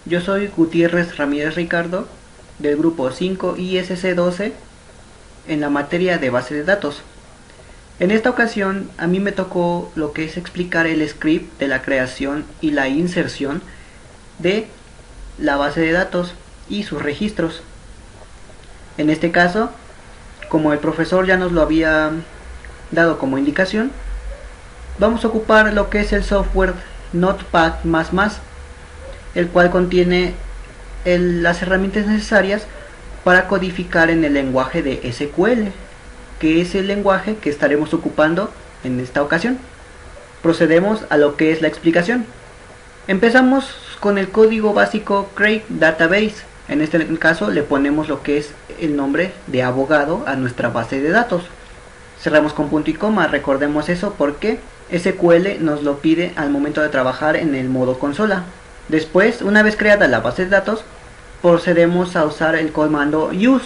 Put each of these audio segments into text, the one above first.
Yo soy Gutiérrez Ramírez Ricardo del grupo 5 ISC12 en la materia de base de datos. En esta ocasión a mí me tocó lo que es explicar el script de la creación y la inserción de la base de datos y sus registros. En este caso, como el profesor ya nos lo había dado como indicación, vamos a ocupar lo que es el software Notepad++, el cual contiene las herramientas necesarias para codificar en el lenguaje de SQL, que es el lenguaje que estaremos ocupando en esta ocasión. Procedemos a lo que es la explicación. Empezamos con el código básico create database. En este caso le ponemos lo que es el nombre de abogado a nuestra base de datos. Cerramos con punto y coma, recordemos eso porque SQL nos lo pide al momento de trabajar en el modo consola. Después, una vez creada la base de datos, procedemos a usar el comando use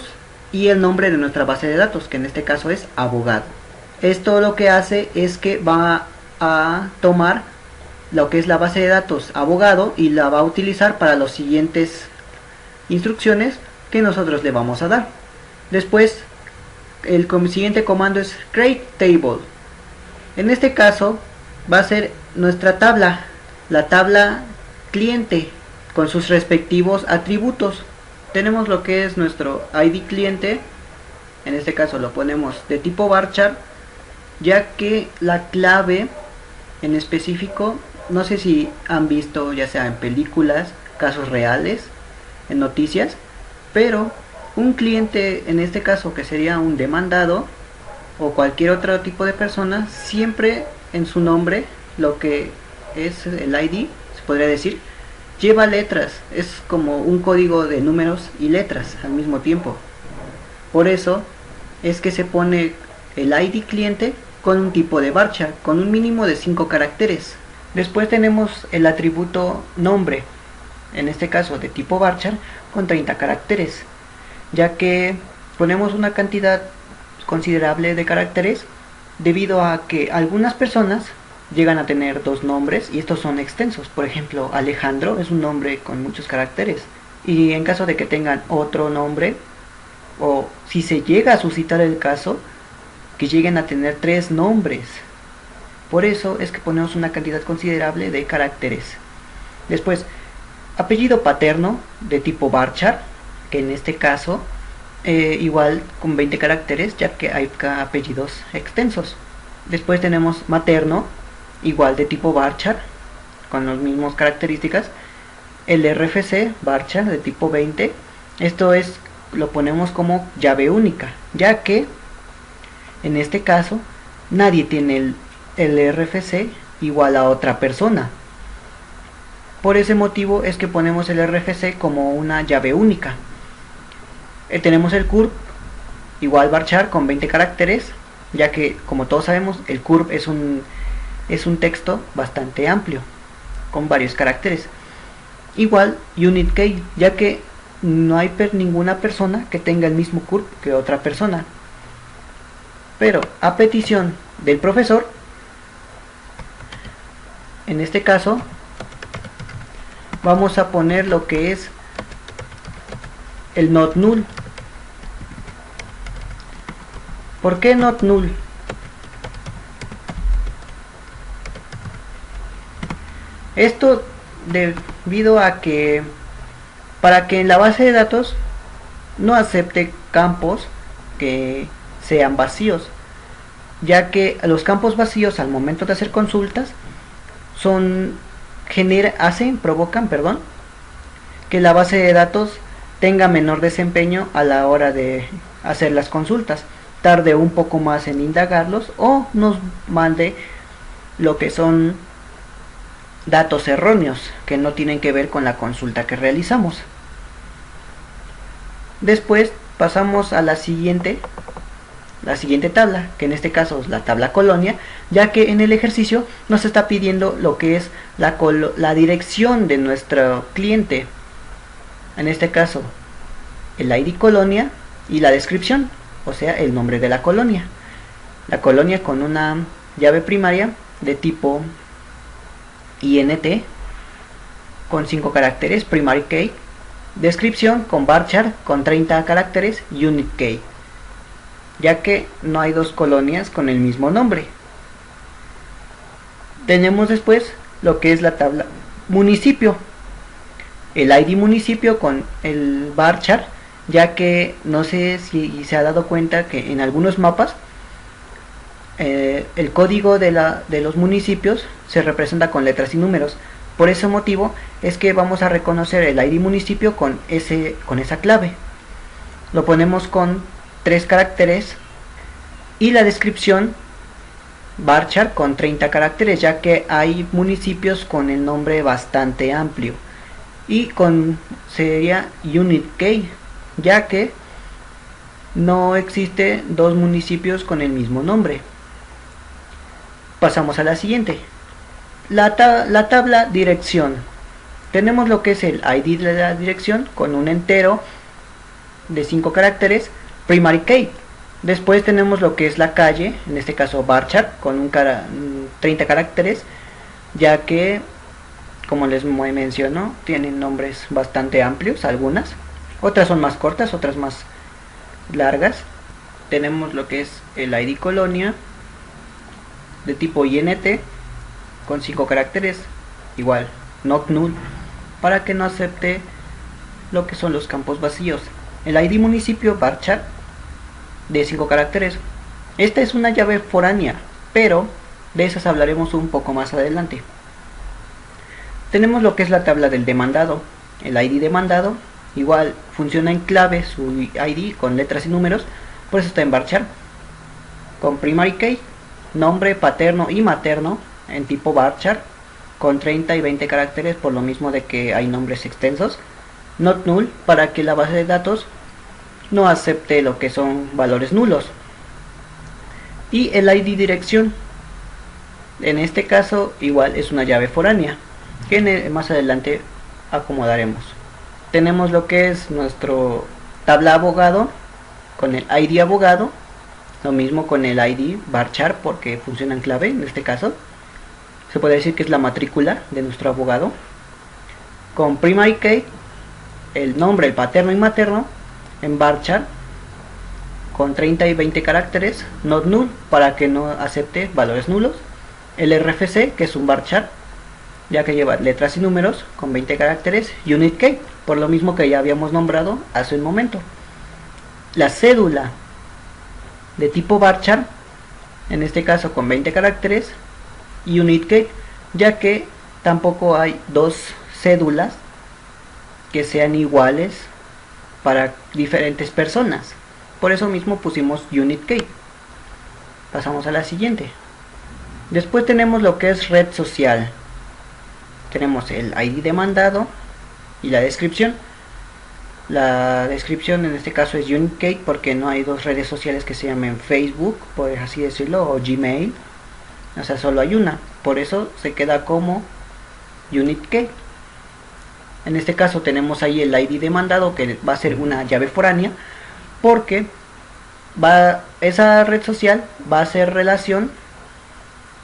y el nombre de nuestra base de datos, que en este caso es abogado. Esto lo que hace es que va a tomar lo que es la base de datos abogado y la va a utilizar para las siguientes instrucciones que nosotros le vamos a dar. Después, el siguiente comando es create table. En este caso va a ser nuestra tabla, la tabla cliente con sus respectivos atributos. Tenemos lo que es nuestro ID cliente, en este caso lo ponemos de tipo varchar, ya que la clave en específico, no sé si han visto ya sea en películas, casos reales, en noticias, pero un cliente en este caso que sería un demandado o cualquier otro tipo de persona, siempre en su nombre lo que es el ID, se podría decir, lleva letras, es como un código de números y letras al mismo tiempo. Por eso es que se pone el ID cliente con un tipo de varchar, con un mínimo de 5 caracteres. Después tenemos el atributo nombre, en este caso de tipo varchar, con 30 caracteres, ya que ponemos una cantidad considerable de caracteres debido a que algunas personas llegan a tener dos nombres y estos son extensos. Por ejemplo, Alejandro es un nombre con muchos caracteres, y en caso de que tengan otro nombre, o si se llega a suscitar el caso, que lleguen a tener 3 nombres. Por eso es que ponemos una cantidad considerable de caracteres. Después, apellido paterno de tipo varchar, que en este caso igual con 20 caracteres, ya que hay apellidos extensos. Después tenemos materno, igual de tipo varchar, con las mismas características. El RFC varchar de tipo 20, esto es, lo ponemos como llave única, ya que en este caso nadie tiene el RFC igual a otra persona. Por ese motivo es que ponemos el RFC como una llave única. Tenemos el curv, igual varchar con 20 caracteres, ya que como todos sabemos el curv es un texto bastante amplio con varios caracteres. Igual unit key, ya que no hay ninguna persona que tenga el mismo curv que otra persona, pero a petición del profesor, en este caso vamos a poner lo que es el not null. ¿Por qué not null? Esto debido a que para que en la base de datos no acepte campos que sean vacíos, ya que los campos vacíos al momento de hacer consultas provocan que la base de datos tenga menor desempeño a la hora de hacer las consultas, tarde un poco más en indagarlos o nos mande lo que son datos erróneos que no tienen que ver con la consulta que realizamos. Después pasamos a la siguiente tabla, que en este caso es la tabla colonia, ya que en el ejercicio nos está pidiendo lo que es la dirección de nuestro cliente, en este caso el ID colonia y la descripción, o sea el nombre de la colonia con una llave primaria de tipo INT con 5 caracteres, primary key. Descripción con varchar con 30 caracteres, unit key, ya que no hay dos colonias con el mismo nombre. Tenemos después lo que es la tabla municipio, el ID municipio con el varchar, ya que no sé si se ha dado cuenta que en algunos mapas el código de los municipios se representa con letras y números. Por ese motivo es que vamos a reconocer el ID municipio con esa clave. Lo ponemos con 3 caracteres y la descripción varchar con 30 caracteres, ya que hay municipios con el nombre bastante amplio. Y sería unit key, ya que no existe dos municipios con el mismo nombre. Pasamos a la siguiente. La tabla dirección. Tenemos lo que es el ID de la dirección con un entero de 5 caracteres, primary key. Después tenemos lo que es la calle, en este caso varchar con 30 caracteres, ya que, como les menciono, tienen nombres bastante amplios, algunas. Otras son más cortas, otras más largas. Tenemos lo que es el ID colonia de tipo INT con 5 caracteres, igual not null, para que no acepte lo que son los campos vacíos. El ID municipio varchar de 5 caracteres. Esta es una llave foránea, pero de esas hablaremos un poco más adelante. Tenemos lo que es la tabla del demandado. El ID demandado igual funciona en clave, su ID con letras y números, por eso está en varchar. Con primary key, nombre paterno y materno en tipo varchar con 30 y 20 caracteres, por lo mismo de que hay nombres extensos. Not null, para que la base de datos no acepte lo que son valores nulos. Y el ID dirección, en este caso igual es una llave foránea, que más adelante acomodaremos. Tenemos lo que es nuestro tabla abogado con el ID abogado, lo mismo con el ID varchar porque funciona en clave. En este caso se puede decir que es la matrícula de nuestro abogado. Con primary key, el nombre, el paterno y materno en varchar con 30 y 20 caracteres, not null, para que no acepte valores nulos. El RFC, que es un varchar, ya que lleva letras y números con 20 caracteres, unit key, por lo mismo que ya habíamos nombrado hace un momento. La cédula de tipo varchar, en este caso con 20 caracteres, unit key, ya que tampoco hay dos cédulas que sean iguales para diferentes personas. Por eso mismo pusimos unit key. Pasamos a la siguiente. Después tenemos lo que es red social. Tenemos el ID demandado y la descripción. La descripción en este caso es unit key porque no hay dos redes sociales que se llamen Facebook, por así decirlo, o Gmail. O sea, solo hay una. Por eso se queda como unit key. En este caso tenemos ahí el ID demandado, que va a ser una llave foránea, porque esa red social va a hacer relación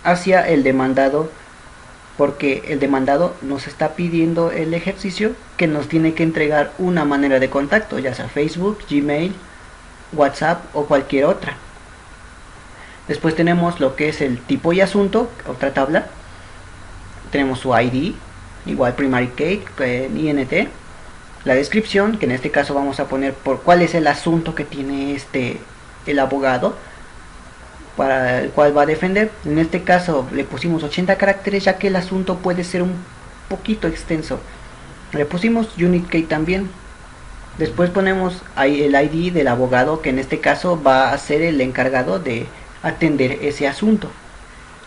hacia el demandado, porque el demandado nos está pidiendo el ejercicio que nos tiene que entregar una manera de contacto, ya sea Facebook, Gmail, WhatsApp o cualquier otra. Después tenemos lo que es el tipo y asunto, otra tabla. Tenemos su ID, igual primary key, INT. La descripción, que en este caso vamos a poner por cuál es el asunto que tiene el abogado para el cual va a defender. En este caso le pusimos 80 caracteres, ya que el asunto puede ser un poquito extenso. Le pusimos unit key también. Después ponemos ahí el ID del abogado, que en este caso va a ser el encargado de atender ese asunto.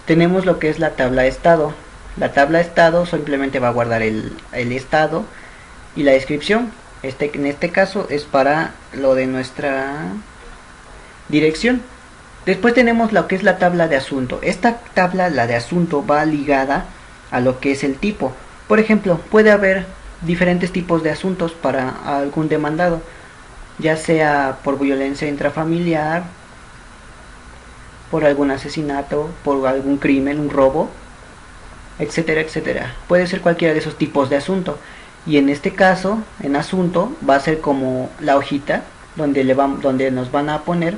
Tenemos lo que es la tabla de estado. La tabla de estado simplemente va a guardar el estado y la descripción. En este caso es para lo de nuestra dirección. Después tenemos lo que es la tabla de asunto. Esta tabla, la de asunto, va ligada a lo que es el tipo. Por ejemplo, puede haber diferentes tipos de asuntos para algún demandado, ya sea por violencia intrafamiliar, por algún asesinato, por algún crimen, un robo. etcétera, etcétera. Puede ser cualquiera de esos tipos de asunto. Y en este caso, en asunto, va a ser como la hojita donde, donde nos van a poner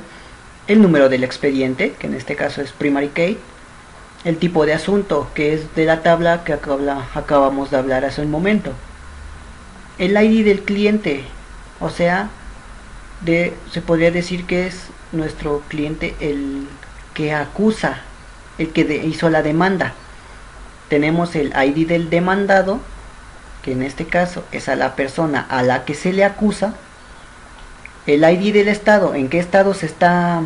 el número del expediente, que en este caso es primary key, el tipo de asunto, que es de la tabla que acabamos de hablar hace un momento, el ID del cliente, o sea, se podría decir que es nuestro cliente el que acusa, el que hizo la demanda. Tenemos el ID del demandado, que en este caso es a la persona a la que se le acusa, el ID del estado, en qué estado se está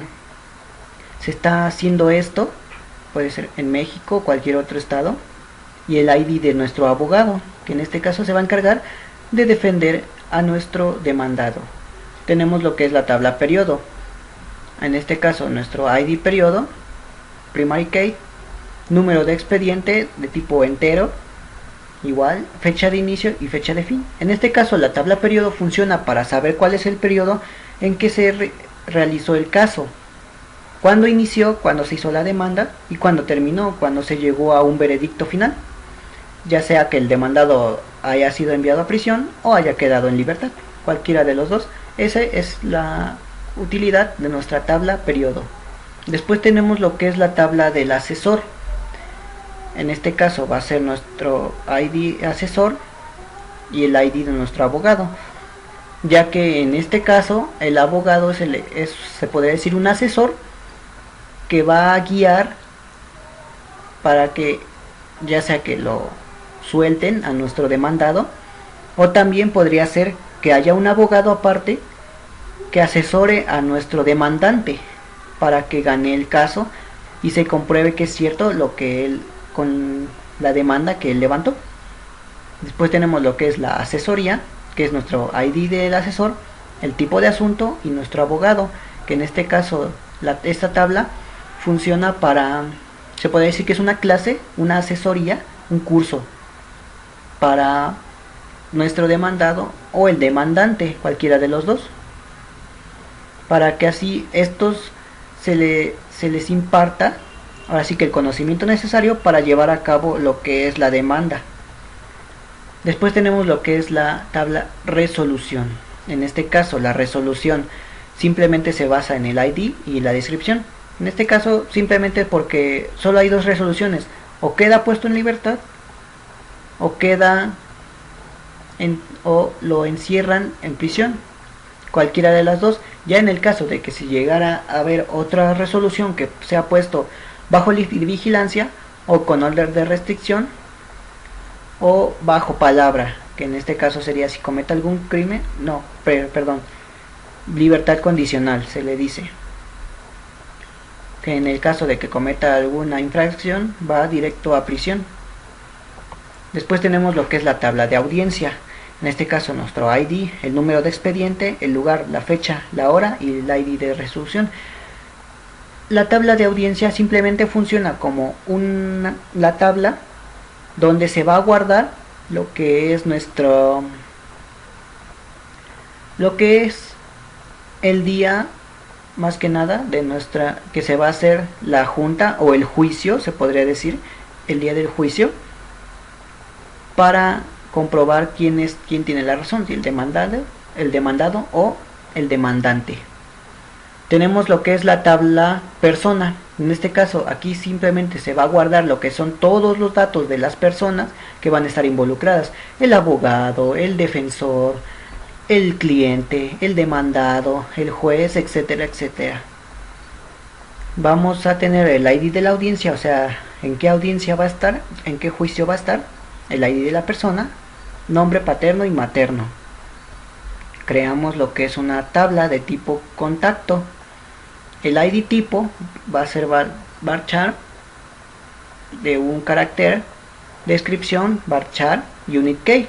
haciendo esto, puede ser en México o cualquier otro estado, y el ID de nuestro abogado, que en este caso se va a encargar de defender a nuestro demandado. Tenemos lo que es la tabla periodo, en este caso nuestro ID periodo, primary key, número de expediente de tipo entero, igual fecha de inicio y fecha de fin. En este caso la tabla periodo funciona para saber cuál es el periodo en que se realizó el caso, cuándo inició, cuándo se hizo la demanda y cuándo terminó, cuándo se llegó a un veredicto final, ya sea que el demandado haya sido enviado a prisión o haya quedado en libertad, cualquiera de los dos. Esa es la utilidad de nuestra tabla periodo. Después tenemos lo que es la tabla del asesor. En este caso va a ser nuestro ID asesor y el ID de nuestro abogado, ya que en este caso el abogado se podría decir un asesor que va a guiar para que ya sea que lo suelten a nuestro demandado, o también podría ser que haya un abogado aparte que asesore a nuestro demandante para que gane el caso y se compruebe que es cierto lo que él, con la demanda que él levantó. Después tenemos lo que es la asesoría, que es nuestro ID del asesor, el tipo de asunto y nuestro abogado, que en este caso esta tabla funciona para, se puede decir que es una clase, una asesoría, un curso para nuestro demandado o el demandante, cualquiera de los dos, para que así estos se les imparta ahora sí que el conocimiento necesario para llevar a cabo lo que es la demanda. Después tenemos lo que es la tabla resolución. En este caso la resolución simplemente se basa en el ID y la descripción. En este caso simplemente porque solo hay dos resoluciones, o queda puesto en libertad o queda o lo encierran en prisión, cualquiera de las dos. Ya en el caso de que si llegara a haber otra resolución que sea puesto bajo vigilancia o con orden de restricción o bajo palabra, que en este caso sería si comete algún crimen, libertad condicional se le dice, que en el caso de que cometa alguna infracción va directo a prisión. Después tenemos lo que es la tabla de audiencia, en este caso nuestro ID, el número de expediente, el lugar, la fecha, la hora y el ID de resolución. La tabla de audiencia simplemente funciona como la tabla donde se va a guardar lo que es el día, más que nada, de que se va a hacer la junta o el juicio, se podría decir, el día del juicio, para comprobar quién tiene la razón, si el demandado o el demandante. Tenemos lo que es la tabla persona. En este caso aquí simplemente se va a guardar lo que son todos los datos de las personas que van a estar involucradas: el abogado, el defensor, el cliente, el demandado, el juez, etcétera, etcétera. Vamos a tener el ID de la audiencia, o sea, en qué audiencia va a estar, en qué juicio va a estar, el ID de la persona, nombre paterno y materno. Creamos lo que es una tabla de tipo contacto. El ID tipo va a ser varchar de un carácter, descripción, varchar, unit key.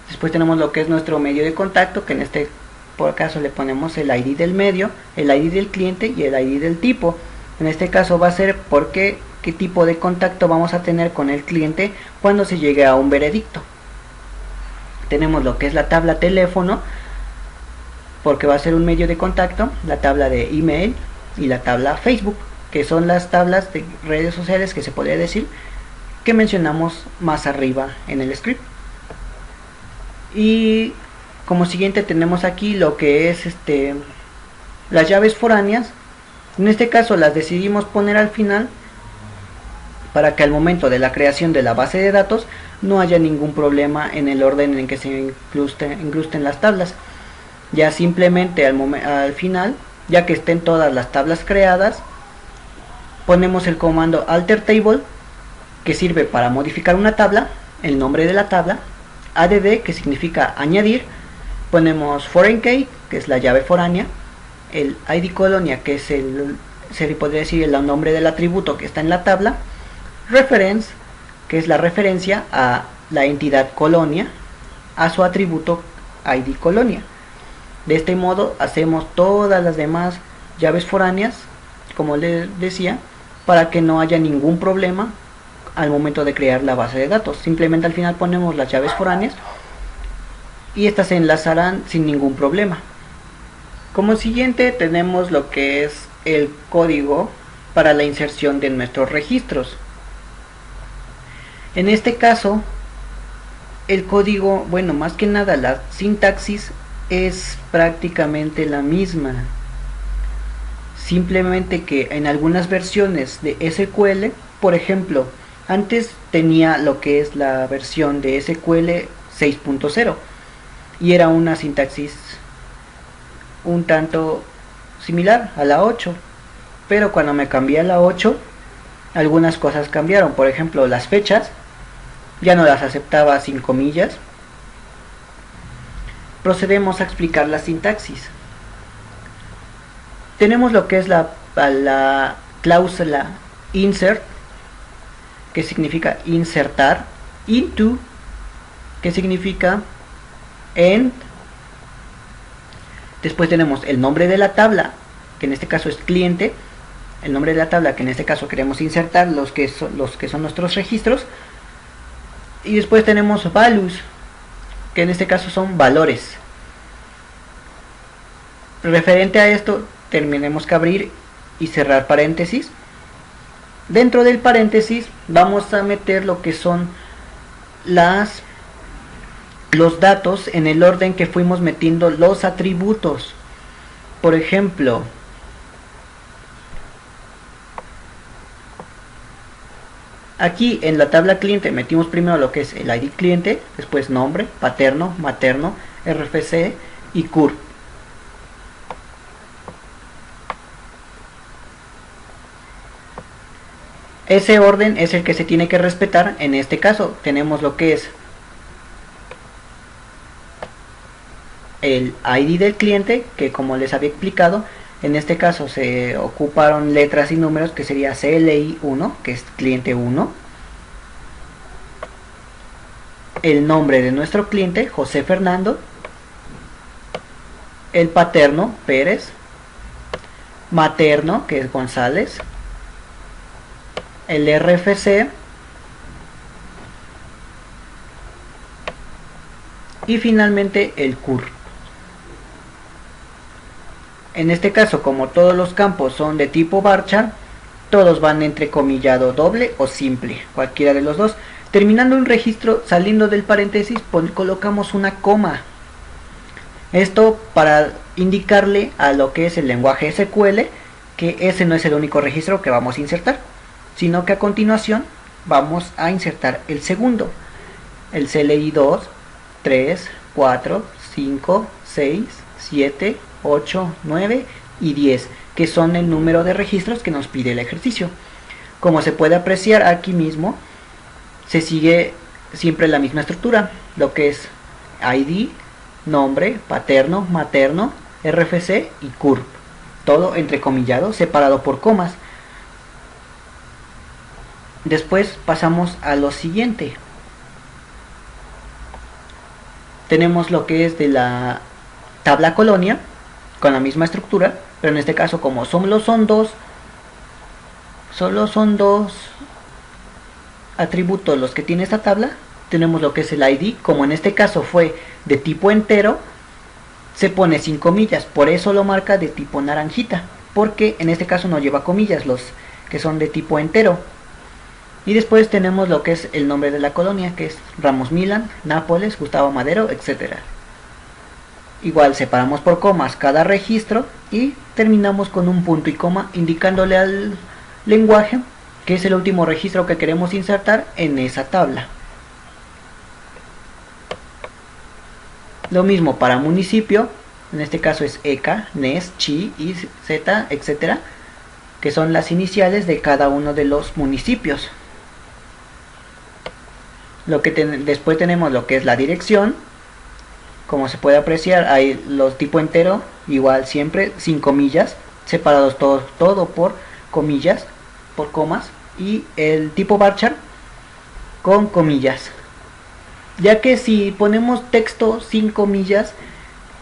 Después tenemos lo que es nuestro medio de contacto, que en este por caso le ponemos el ID del medio, el ID del cliente y el ID del tipo. En este caso va a ser qué tipo de contacto vamos a tener con el cliente cuando se llegue a un veredicto. Tenemos lo que es la tabla teléfono, porque va a ser un medio de contacto, la tabla de email y la tabla Facebook, que son las tablas de redes sociales que se podría decir que mencionamos más arriba en el script. Y como siguiente tenemos aquí lo que es las llaves foráneas. En este caso las decidimos poner al final para que al momento de la creación de la base de datos no haya ningún problema en el orden en que se incrusten las tablas. Ya simplemente al final, ya que estén todas las tablas creadas, ponemos el comando alter table, que sirve para modificar una tabla, el nombre de la tabla, add, que significa añadir, ponemos foreign key, que es la llave foránea, el id colonia, que es se podría decir el nombre del atributo que está en la tabla, reference, que es la referencia a la entidad colonia, a su atributo id colonia. De este modo hacemos todas las demás llaves foráneas, como les decía, para que no haya ningún problema al momento de crear la base de datos. Simplemente al final ponemos las llaves foráneas y estas se enlazarán sin ningún problema. Como siguiente tenemos lo que es el código para la inserción de nuestros registros. En este caso, el código, bueno, más que nada la sintaxis es prácticamente la misma. Simplemente que en algunas versiones de SQL, por ejemplo, antes tenía lo que es la versión de SQL 6.0 y era una sintaxis un tanto similar a la 8, pero cuando me cambié a la 8 algunas cosas cambiaron. Por ejemplo, las fechas ya no las aceptaba sin comillas. Procedemos a explicar la sintaxis. Tenemos lo que es la cláusula insert, que significa insertar, into, que significa end. Después tenemos el nombre de la tabla, que en este caso es cliente, el nombre de la tabla que en este caso queremos insertar los que son nuestros registros. Y después tenemos values, que en este caso son valores. Referente a esto, tenemos que abrir y cerrar paréntesis. Dentro del paréntesis vamos a meter lo que son los datos en el orden que fuimos metiendo los atributos. Por ejemplo, aquí en la tabla cliente metimos primero lo que es el ID cliente, después nombre, paterno, materno, RFC y CURP. Ese orden es el que se tiene que respetar. En este caso tenemos lo que es el ID del cliente, que como les había explicado, en este caso se ocuparon letras y números, que sería CLI1, que es cliente 1. El nombre de nuestro cliente, José Fernando. El paterno, Pérez. Materno, que es González. El RFC. Y finalmente el CURP. En este caso, como todos los campos son de tipo varchar, todos van entrecomillado doble o simple, cualquiera de los dos. Terminando un registro, saliendo del paréntesis, colocamos una coma. Esto para indicarle a lo que es el lenguaje SQL que ese no es el único registro que vamos a insertar, sino que a continuación vamos a insertar el segundo, el CLI 2, 3, 4, 5, 6, 7, 8, 9 y 10, que son el número de registros que nos pide el ejercicio. Como se puede apreciar aquí mismo, se sigue siempre la misma estructura, lo que es ID, nombre, paterno, materno, RFC y CURP, todo entrecomillado, separado por comas. Después pasamos a lo siguiente. Tenemos lo que es de la tabla colonia, con la misma estructura, pero en este caso como solo son dos atributos los que tiene esta tabla, tenemos lo que es el ID. Como en este caso fue de tipo entero, se pone sin comillas, por eso lo marca de tipo naranjita, porque en este caso no lleva comillas los que son de tipo entero. Y después tenemos lo que es el nombre de la colonia, que es Ramos Milan, Nápoles, Gustavo Madero, etc. Igual separamos por comas cada registro y terminamos con un punto y coma indicándole al lenguaje que es el último registro que queremos insertar en esa tabla. Lo mismo para municipio, en este caso es ECA, NES, CHI, IZ, etc., que son las iniciales de cada uno de los municipios. Después tenemos lo que es la dirección. Como se puede apreciar, hay los tipo entero, igual siempre sin comillas, separados todo por comillas, por comas, y el tipo varchar con comillas, ya que si ponemos texto sin comillas,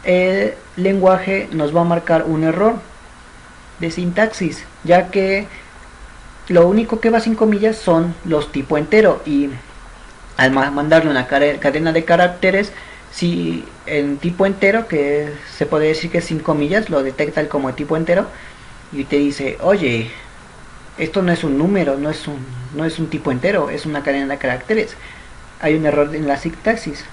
el lenguaje nos va a marcar un error de sintaxis, ya que lo único que va sin comillas son los tipo entero, y al mandarle una cadena de caracteres, si en tipo entero, que se puede decir que es sin comillas, lo detecta como tipo entero y te dice, oye, esto no es un número, no es un tipo entero, es una cadena de caracteres, hay un error en la sintaxis.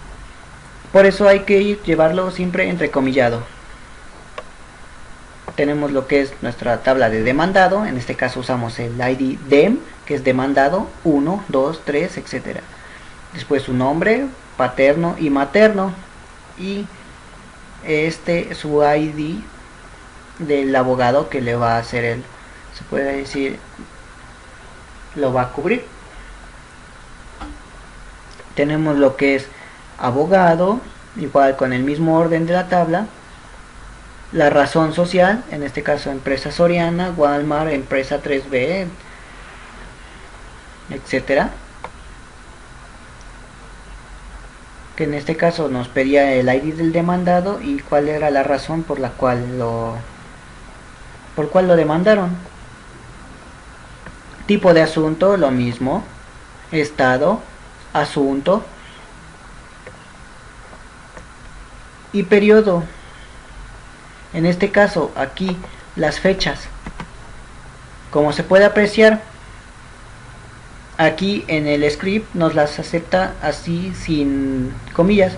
Por eso hay que llevarlo siempre entrecomillado. Tenemos lo que es nuestra tabla de demandado, en este caso usamos el ID dem, que es demandado 1, 2, 3, etc. Después su nombre, paterno y materno, y su ID del abogado que le va a hacer se puede decir, lo va a cubrir. Tenemos lo que es abogado, igual con el mismo orden de la tabla. La razón social, en este caso empresa Soriana, Walmart, empresa 3B, etcétera, que en este caso nos pedía el ID del demandado y cuál era la razón por cual lo demandaron. Tipo de asunto, lo mismo, estado, asunto, y periodo. En este caso aquí las fechas, como se puede apreciar, aquí en el script nos las acepta así sin comillas.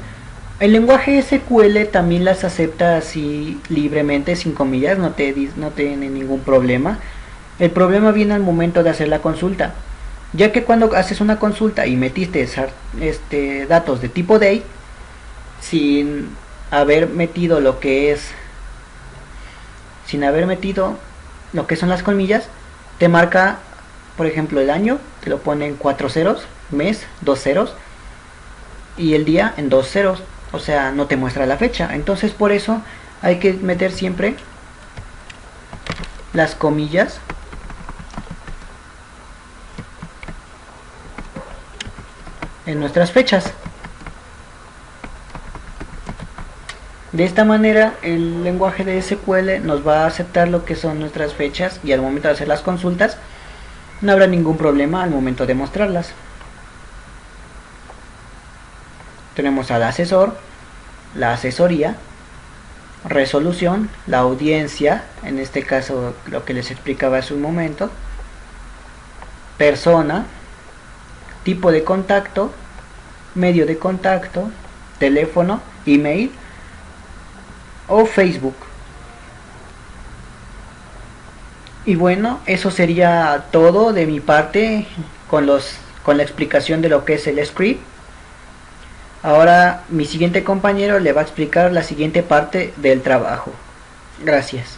El lenguaje SQL también las acepta así libremente sin comillas, no tiene ningún problema. El problema viene al momento de hacer la consulta, ya que cuando haces una consulta y metiste datos de tipo date sin haber metido lo que son las comillas, te marca, por ejemplo, el año, te lo pone en 4 ceros, mes, 2 ceros, y el día en 2 ceros, o sea, no te muestra la fecha. Entonces por eso hay que meter siempre las comillas en nuestras fechas. De esta manera el lenguaje de SQL nos va a aceptar lo que son nuestras fechas, y al momento de hacer las consultas no habrá ningún problema al momento de mostrarlas. Tenemos al asesor, la asesoría, resolución, la audiencia, en este caso lo que les explicaba hace un momento, persona, tipo de contacto, medio de contacto, teléfono, email o Facebook. Y bueno, eso sería todo de mi parte con la explicación de lo que es el script. Ahora mi siguiente compañero le va a explicar la siguiente parte del trabajo. Gracias.